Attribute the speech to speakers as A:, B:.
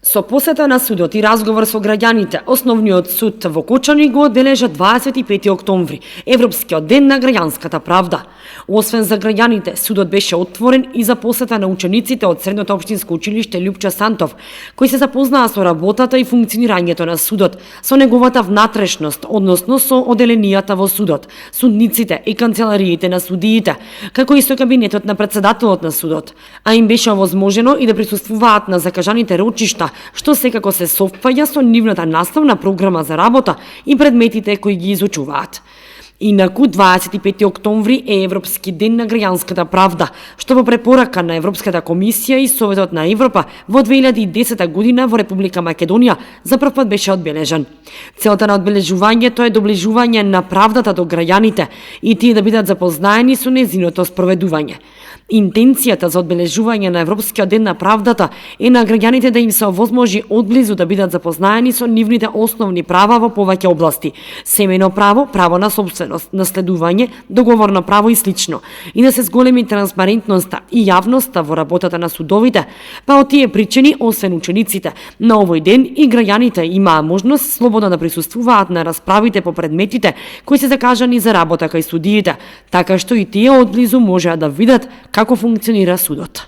A: Со посета на судот и разговор со граѓаните, Основниот суд во Кочани го одбележа 25 октомври, Европскиот ден на граѓанската правда. Освен за граѓаните, судот беше отворен и за посета на учениците од Средното општинско училиште Љупча Сантов, кои се запознаа со работата и функционирањето на судот, со неговата внатрешност, односно со оделенијата во судот, судниците и канцелариите на судиите, како и со кабинетот на председателот на судот, а им беше овозможено и да присуствуваат на закажаните рочишта, што секако се совпаѓа со нивната наставна програма за работа и предметите кои ги изучуваат. Инаку, 25 октомври е Европски ден на граѓанската правда, што по препорака на Европската комисија и Советот на Европа во 2010 година во Република Македонија за прв пат беше одбележан. Целта на одбележувањето е доближување на правдата до граѓаните и тие да бидат запознаени со нејзиното спроведување. Интенцијата за одбележување на Европскиот ден на правдата е на граѓаните да им се овозможи одблизу да бидат запознаени со нивните основни права во повеќе области: семејно право, право на сопственост, наследување, договорно право и слично, и да се зголеми транспарентноста и јавноста во работата на судовите, па од тие причини, освен учениците, на овој ден и граѓаните имаа можност слободно да присуствуваат на расправите по предметите кои се закажани за работа кај судиите, така што и тие одблизу можеа да видат како функционира судот.